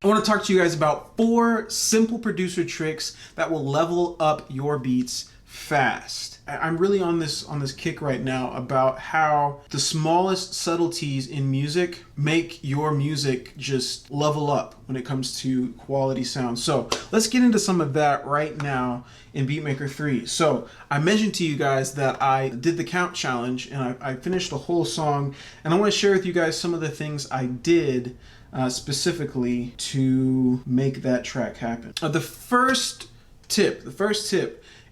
I want to talk to you guys about 4 simple producer tricks that will level up your beats fast. I'm really on this kick right now about how the smallest subtleties in music make your music just level up when it comes to quality sound. So let's get into some of that right now in Beatmaker 3. So I mentioned to you guys that I did the count challenge and I finished the whole song, and I want to share with you guys some of the things I did specifically to make that track happen. The first tip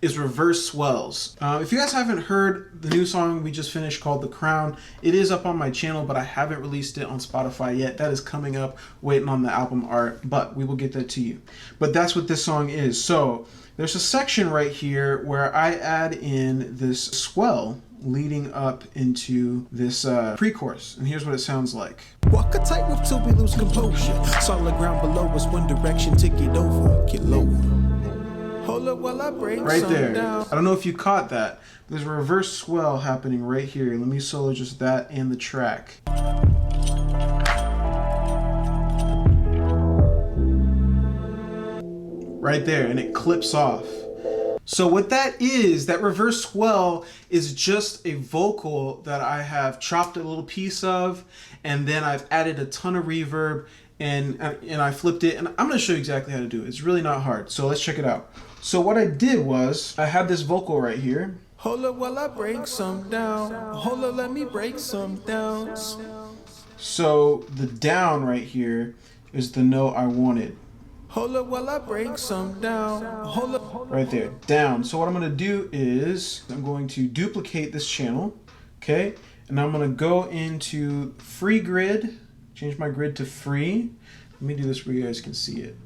is reverse swells. If you guys haven't heard the new song we just finished called The Crown, it is up on my channel, but I haven't released it on Spotify yet. That is coming up, waiting on the album art, but we will get that to you. But that's what this song is. So there's a section right here where I add in this swell leading up into this pre-chorus, and here's what it sounds like. Walk a tightrope till we lose composure. Solid ground below us, one direction to get over. Get lower. Hold up while I break right there. Down. I don't know if you caught that. There's a reverse swell happening right here. Let me solo just that and the track. Right there, and it clips off. So what that is, that reverse swell is just a vocal that I have chopped a little piece of, and then I've added a ton of reverb, and I flipped it, and I'm gonna show you exactly how to do it. It's really not hard, so let's check it out. So what I did was, I had this vocal right here. Hold up while I break some down. Hold up, let me break some down. So the down right here is the note I wanted. Hold up while I break some down. Hold up. Right there, down. So what I'm gonna do is, I'm going to duplicate this channel, okay? And I'm gonna go into free grid, change my grid to free. Let me do this where you guys can see it.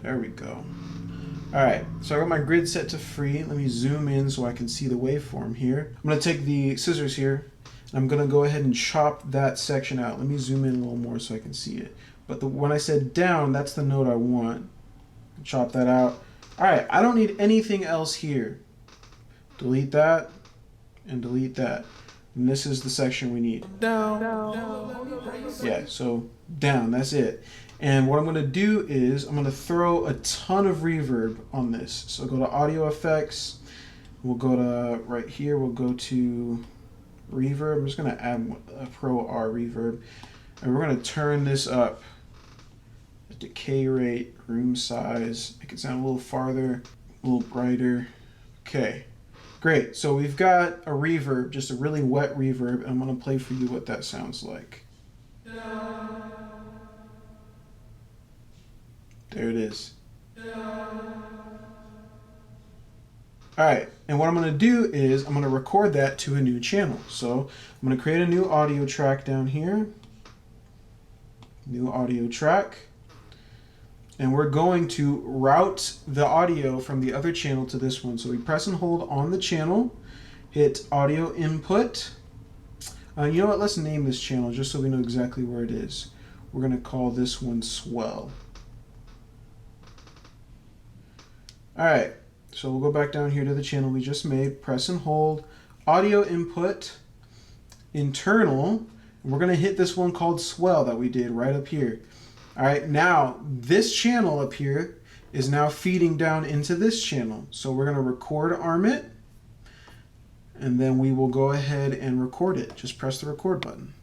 There we go. All right, so I got my grid set to free. Let me zoom in so I can see the waveform here. I'm gonna take the scissors here, and I'm gonna go ahead and chop that section out. Let me zoom in a little more so I can see it. But when I said down, that's the note I want. Chop that out. All right, I don't need anything else here. Delete that and delete that. And this is the section we need. Down. Yeah, so down, that's it. And what I'm gonna do is I'm gonna throw a ton of reverb on this. So go to audio effects. We'll go to right here, we'll go to reverb. I'm just gonna add a Pro R reverb. And we're gonna turn this up. Decay rate, room size, make it sound a little farther, a little brighter. Okay, great. So we've got a reverb, just a really wet reverb, and I'm gonna play for you what that sounds like. There it is. All right, and what I'm gonna do is I'm gonna record that to a new channel. So I'm gonna create a new audio track down here. New audio track. And we're going to route the audio from the other channel to this one. So we press and hold on the channel, hit audio input. You know what, let's name this channel just so we know exactly where it is. We're gonna call this one Swell. All right, so we'll go back down here to the channel we just made, press and hold, audio input, internal, and we're gonna hit this one called Swell that we did right up here. All right, now this channel up here is now feeding down into this channel. So we're gonna record arm it, and then we will go ahead and record it. Just press the record button.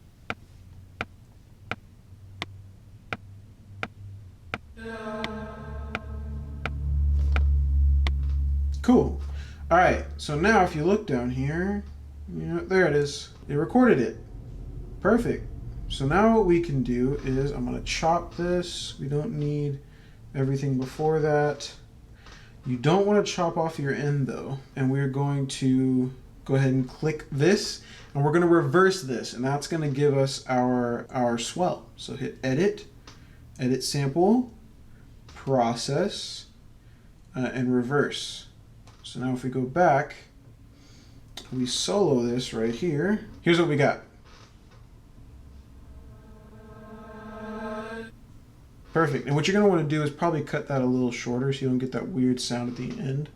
Cool. All right, so now if you look down here, there it is. It recorded it. Perfect. So now what we can do is I'm gonna chop this. We don't need everything before that. You don't wanna chop off your end though. And we're going to go ahead and click this, and we're gonna reverse this, and that's gonna give us our swell. So hit edit, edit sample, process, and reverse. So now if we go back, we solo this right here. Here's what we got. Perfect. And what you're going to want to do is probably cut that a little shorter so you don't get that weird sound at the end.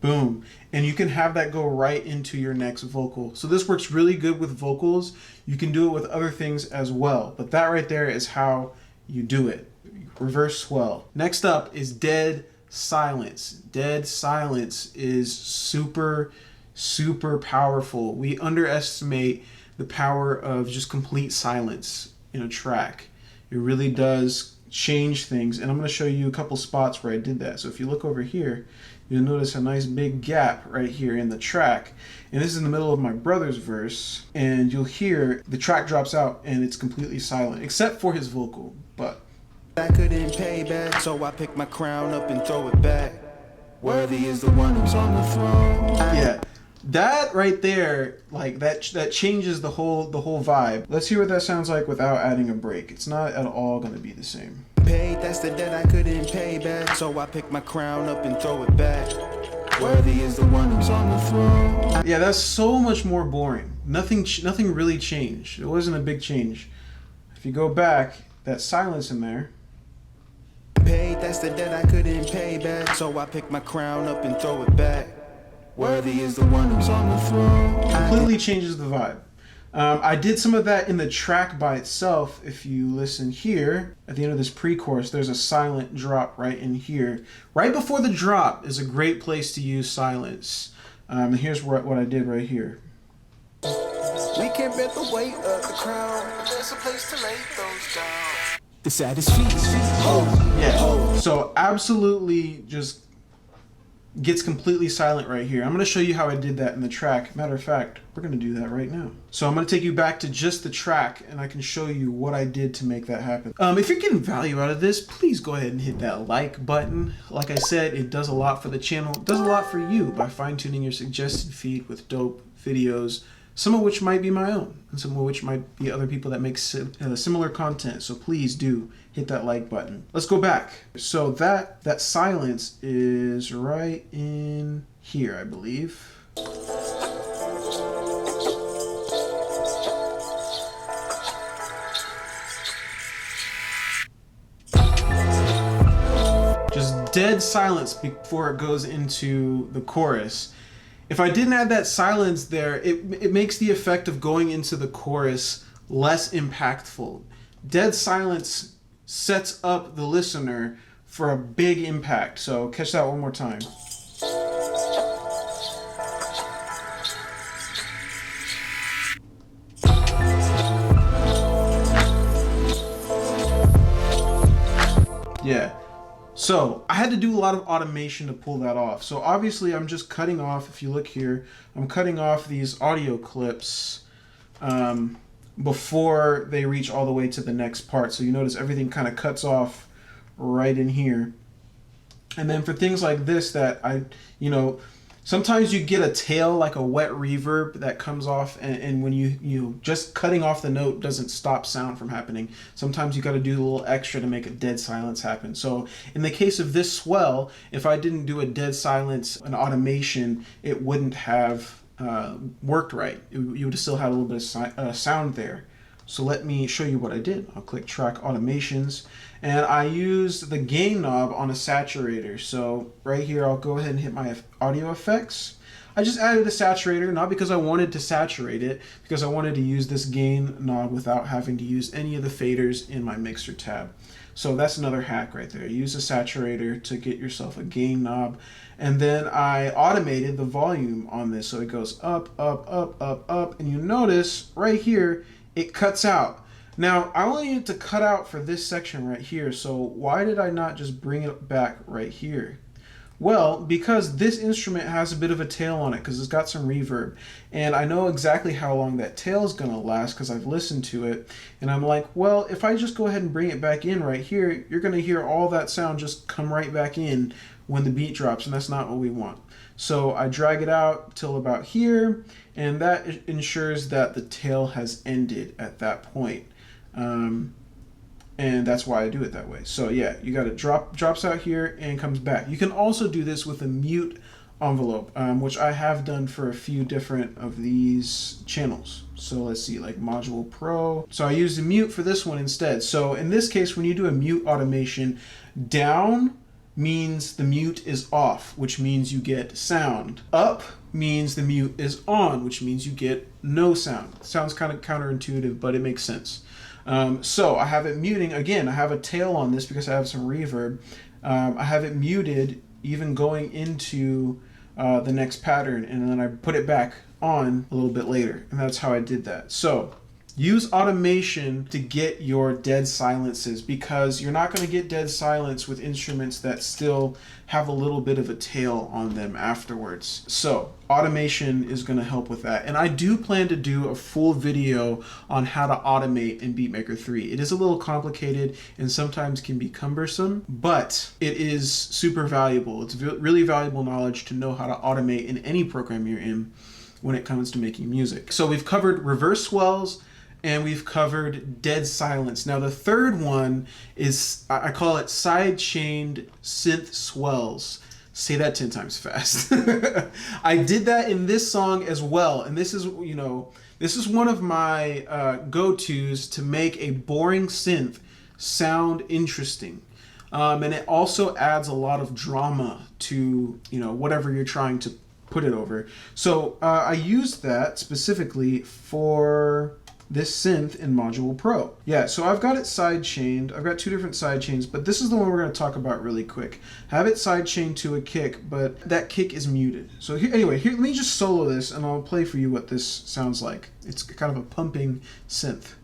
Boom. And you can have that go right into your next vocal. So this works really good with vocals. You can do it with other things as well. But that right there is how you do it. Reverse swell. Next up is dead silence. Dead silence is super, super powerful. We underestimate the power of just complete silence in a track. It really does change things. And I'm going to show you a couple spots where I did that. So if you look over here, you'll notice a nice big gap right here in the track. And this is in the middle of my brother's verse. And you'll hear the track drops out and it's completely silent, except for his vocal. But I couldn't pay back, so I pick my crown up and throw it back. Worthy is the one who's on the throne. yeah, that right there, like that changes the whole vibe. Let's hear what that sounds like without adding a break. It's not at all going to be the same. Paid, that's the debt I couldn't pay back, so I pick my crown up and throw it back. Worthy is the one who's on the throne. Yeah, that's so much more boring. Nothing really changed. It wasn't a big change. If you go back, that silence in there. Paid, that's the debt I couldn't pay back, so I pick my crown up and throw it back. Worthy is the one who's on the throne. Completely changes the vibe. I did some of that in the track by itself. If you listen here, at the end of this pre-chorus, there's a silent drop right in here. Right before the drop is a great place to use silence. Here's what I did right here. We can't bear the weight of the crown, but there's a place to lay those down. The saddest feet. Yeah, so absolutely just gets completely silent right here. I'm going to show you how I did that in the track. Matter of fact, we're going to do that right now. So I'm going to take you back to just the track and I can show you what I did to make that happen. If you're getting value out of this, please go ahead and hit that like button. Like I said, it does a lot for the channel. It does a lot for you by fine-tuning your suggested feed with dope videos, some of which might be my own and some of which might be other people that make similar content. So please do hit that like button. Let's go back. So that silence is right in here, I believe. Just dead silence before it goes into the chorus. If I didn't add that silence there, it makes the effect of going into the chorus less impactful. Dead silence sets up the listener for a big impact. So catch that one more time. Yeah. So I had to do a lot of automation to pull that off. So obviously I'm just cutting off, if you look here, I'm cutting off these audio clips before they reach all the way to the next part. So you notice everything kind of cuts off right in here. And then for things like this that sometimes you get a tail, like a wet reverb that comes off, and when you just cutting off the note doesn't stop sound from happening. Sometimes you got to do a little extra to make a dead silence happen. So in the case of this swell, if I didn't do a dead silence, an automation, it wouldn't have worked right. You would have still had a little bit of sound there. So let me show you what I did. I'll click Track Automations, and I used the gain knob on a saturator. So right here, I'll go ahead and hit my audio effects. I just added a saturator, not because I wanted to saturate it, because I wanted to use this gain knob without having to use any of the faders in my mixer tab. So that's another hack right there. Use a saturator to get yourself a gain knob. And then I automated the volume on this. So it goes up, up, up, up, up. And you notice right here, it cuts out. Now, I only need to cut out for this section right here. So why did I not just bring it back right here? Well, because this instrument has a bit of a tail on it because it's got some reverb. And I know exactly how long that tail is going to last because I've listened to it. And I'm like, well, if I just go ahead and bring it back in right here, you're going to hear all that sound just come right back in when the beat drops, and that's not what we want. So I drag it out till about here, and that ensures that the tail has ended at that point. And that's why I do it that way. So yeah, you got it drops out here and comes back. You can also do this with a mute envelope, which I have done for a few different of these channels. So let's see, like Module Pro. So I used a mute for this one instead. So in this case, when you do a mute automation, down means the mute is off, which means you get sound. Up means the mute is on, which means you get no sound. Sounds kind of counterintuitive, but it makes sense. So I have it muting. Again, I have a tail on this because I have some reverb. I have it muted even going into the next pattern, and then I put it back on a little bit later, and that's how I did that. So use automation to get your dead silences, because you're not going to get dead silence with instruments that still have a little bit of a tail on them afterwards. So automation is going to help with that. And I do plan to do a full video on how to automate in Beatmaker 3. It is a little complicated and sometimes can be cumbersome, but it is super valuable. It's really valuable knowledge to know how to automate in any program you're in when it comes to making music. So we've covered reverse swells, and we've covered dead silence. Now the third one is, I call it sidechained synth swells. Say that 10 times fast. I did that in this song as well, and this is, you know, this is one of my go-tos to make a boring synth sound interesting. And it also adds a lot of drama to, you know, whatever you're trying to put it over. So I used that specifically for this synth in Module Pro. Yeah, so I've got it sidechained. I've got two different sidechains, but this is the one we're going to talk about really quick. Have it sidechained to a kick, but that kick is muted. So here, anyway, here, let me just solo this and I'll play for you what this sounds like. It's kind of a pumping synth.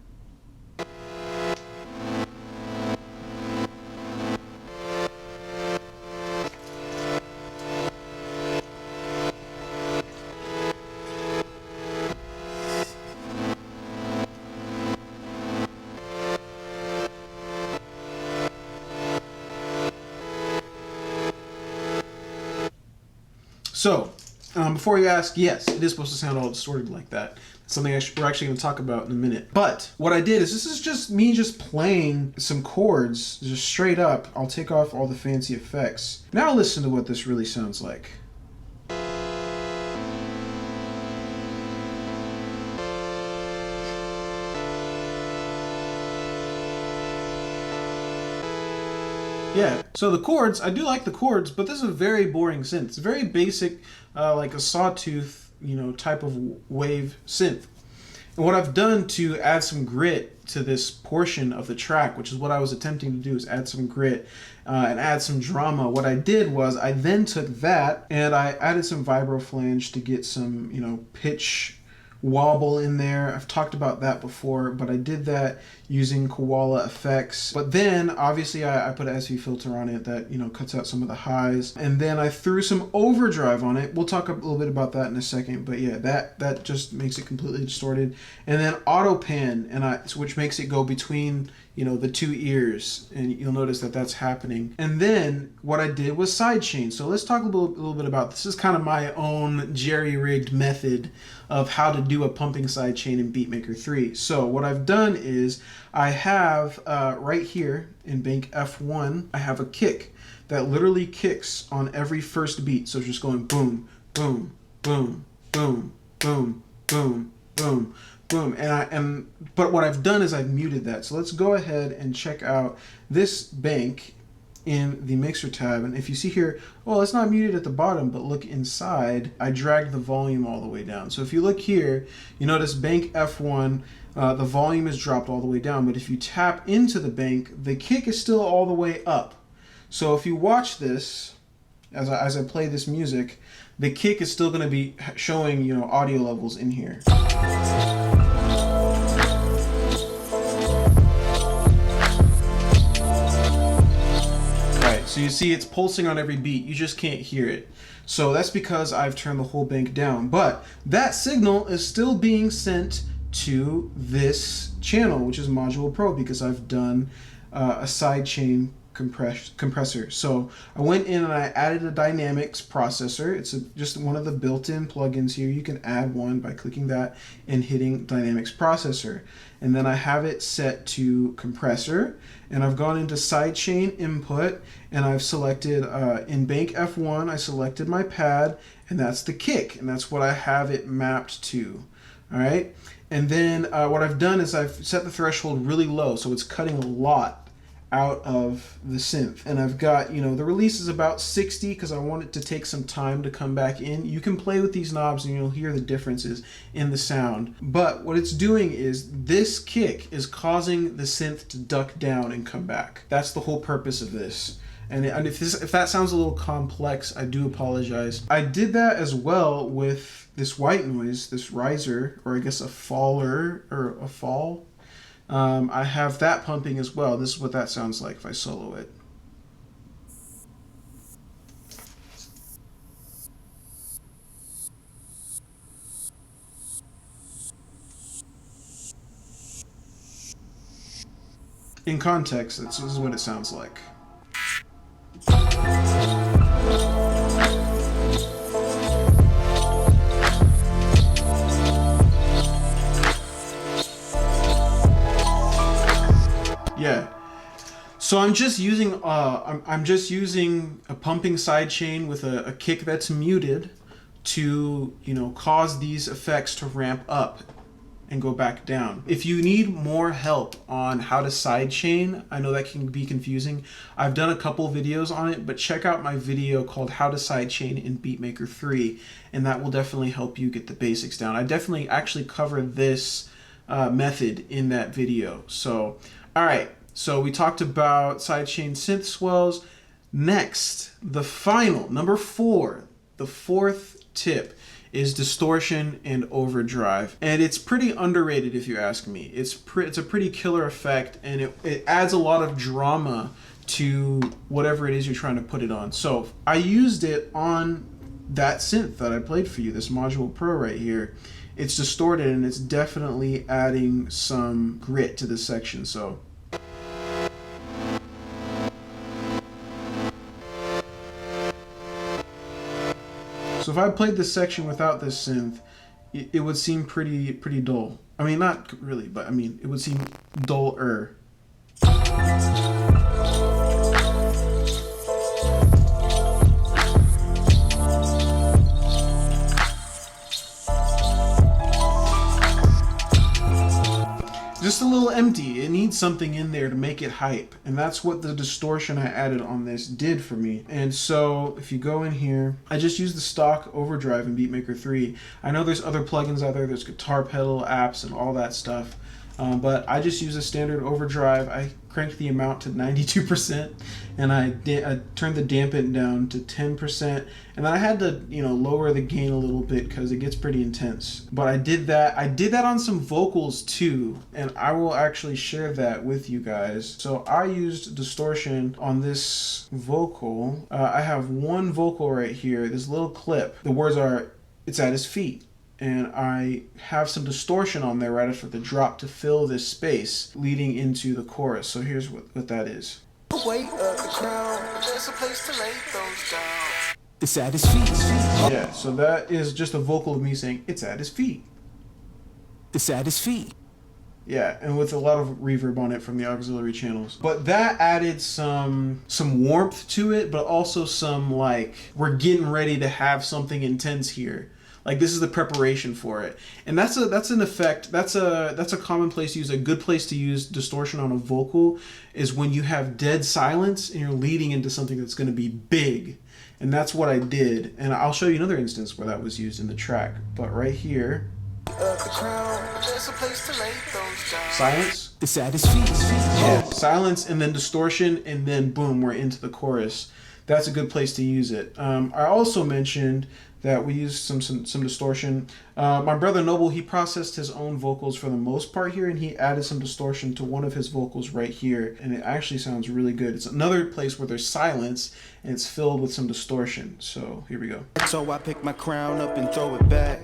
So, before you ask, yes, it is supposed to sound all distorted like that. It's something we're actually going to talk about in a minute. But what I did is, this is just me just playing some chords, just straight up. I'll take off all the fancy effects. Now listen to what this really sounds like. Yeah, so the chords, I do like the chords, but this is a very boring synth. It's very basic, like a sawtooth, you know, type of wave synth. And what I've done to add some grit to this portion of the track, which is what I was attempting to do, is add some grit and add some drama. What I did was I then took that and I added some vibro flange to get some, you know, pitch wobble in there. I've talked about that before, but I did that using koala effects. But then obviously I put an SV filter on it that, you know, cuts out some of the highs, and then I threw some overdrive on it. We'll talk a little bit about that in a second, but yeah, that just makes it completely distorted. And then auto pan, which makes it go between, you know, the two ears, and you'll notice that that's happening. And then what I did was sidechain. So let's talk a little bit about this. Is kind of my own jerry-rigged method of how to do a pumping sidechain in Beatmaker 3. So what I've done is I have right here in bank F1, I have a kick that literally kicks on every first beat. So it's just going boom, boom, boom, boom, boom, boom, boom, boom. But what I've done is I've muted that. So let's go ahead and check out this bank in the mixer tab. And if you see here, well, it's not muted at the bottom, but look inside, I dragged the volume all the way down. So if you look here, you notice bank F1, the volume is dropped all the way down. But if you tap into the bank, the kick is still all the way up. So if you watch this, as I play this music, the kick is still going to be showing, you know, audio levels in here. So you see it's pulsing on every beat, you just can't hear it. So that's because I've turned the whole bank down. But that signal is still being sent to this channel, which is Module Pro, because I've done a sidechain compressor. So I went in and I added a dynamics processor. It's just one of the built-in plugins here. You can add one by clicking that and hitting dynamics processor. And then I have it set to compressor, and I've gone into sidechain input, and I've selected in bank F1, I selected my pad, and that's the kick, and that's what I have it mapped to. All right, and then what I've done is I've set the threshold really low, so it's cutting a lot out of the synth. And I've got, you know, the release is about 60 because I want it to take some time to come back in. You can play with these knobs and you'll hear the differences in the sound. But what it's doing is this kick is causing the synth to duck down and come back. That's the whole purpose of this. And if that sounds a little complex, I do apologize. I did that as well with this white noise, this riser, or I guess a faller, or a fall. I have that pumping as well. This is what that sounds like if I solo it. In context, this is what it sounds like. Yeah. So I'm just using I'm just using a pumping sidechain with a kick that's muted to, you know, cause these effects to ramp up and go back down. If you need more help on how to sidechain, I know that can be confusing. I've done a couple videos on it, but check out my video called How to Sidechain in Beatmaker 3, and that will definitely help you get the basics down. I definitely actually cover this method in that video. So, all right. So we talked about sidechain synth swells. Next, the final, number 4, the fourth tip is distortion and overdrive. And it's pretty underrated if you ask me. It's a pretty killer effect, and it adds a lot of drama to whatever it is you're trying to put it on. So I used it on that synth that I played for you, this Module Pro right here. It's distorted and it's definitely adding some grit to this section. So if I played this section without this synth, it would seem pretty dull. I mean, not really, but I mean, it would seem duller. Just a little empty. It needs something in there to make it hype. And that's what the distortion I added on this did for me. And so if you go in here, I just use the stock overdrive in Beatmaker 3. I know there's other plugins out there. There's guitar pedal apps and all that stuff. But I just use a standard overdrive. I cranked the amount to 92%, and I turned the dampen down to 10%, and then I had to, you know, lower the gain a little bit because it gets pretty intense. But I did that. I did that on some vocals too, and I will actually share that with you guys. So I used distortion on this vocal. I have one vocal right here, this little clip. The words are, "It's at his feet." And I have some distortion on there right after the drop to fill this space leading into the chorus. So here's what that is. Weight of the crown, there's a place to lay those down. It's at his feet. Yeah, so that is just a vocal of me saying, "It's at his feet." It's at his feet. Yeah, and with a lot of reverb on it from the auxiliary channels. But that added some warmth to it, but also some, like, we're getting ready to have something intense here. Like, this is the preparation for it. And that's an effect, that's a common place to use. A good place to use distortion on a vocal is when you have dead silence and you're leading into something that's going to be big. And that's what I did. And I'll show you another instance where that was used in the track. But right here, silence. It's at his feet. Yeah, silence and then distortion, and then boom, we're into the chorus. That's a good place to use it. I also mentioned that we used some distortion. My brother Noble, he processed his own vocals for the most part here, and he added some distortion to one of his vocals right here, and it actually sounds really good. It's another place where there's silence, and it's filled with some distortion. So here we go. So I pick my crown up and throw it back.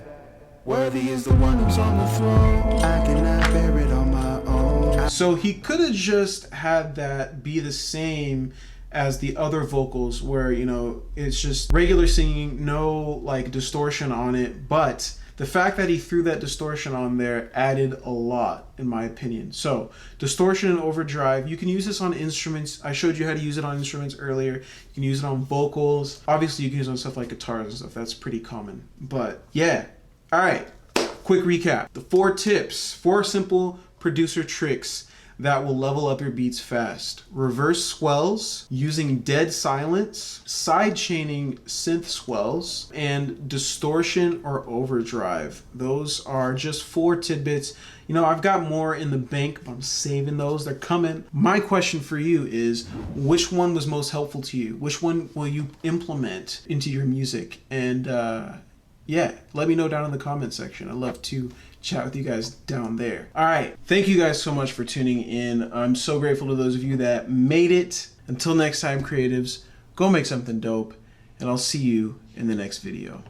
Worthy is the one who's on the throne. I cannot bear it on my own. So he could have just had that be the same as the other vocals where, you know, it's just regular singing, no like distortion on it, but the fact that he threw that distortion on there added a lot, in my opinion. So distortion and overdrive, you can use this on instruments. I showed you how to use it on instruments earlier. You can use it on vocals. Obviously you can use it on stuff like guitars and stuff. That's pretty common. But yeah, all right, quick recap. The 4 tips, 4 simple producer tricks that will level up your beats fast. Reverse swells, using dead silence, sidechaining synth swells, and distortion or overdrive. Those are just 4 tidbits. You know, I've got more in the bank, but I'm saving those. They're coming. My question for you is, which one was most helpful to you? Which one will you implement into your music? And yeah, let me know down in the comment section. I'd love to chat with you guys down there. All right. Thank you guys so much for tuning in. I'm so grateful to those of you that made it. Until next time, creatives, go make something dope, and I'll see you in the next video.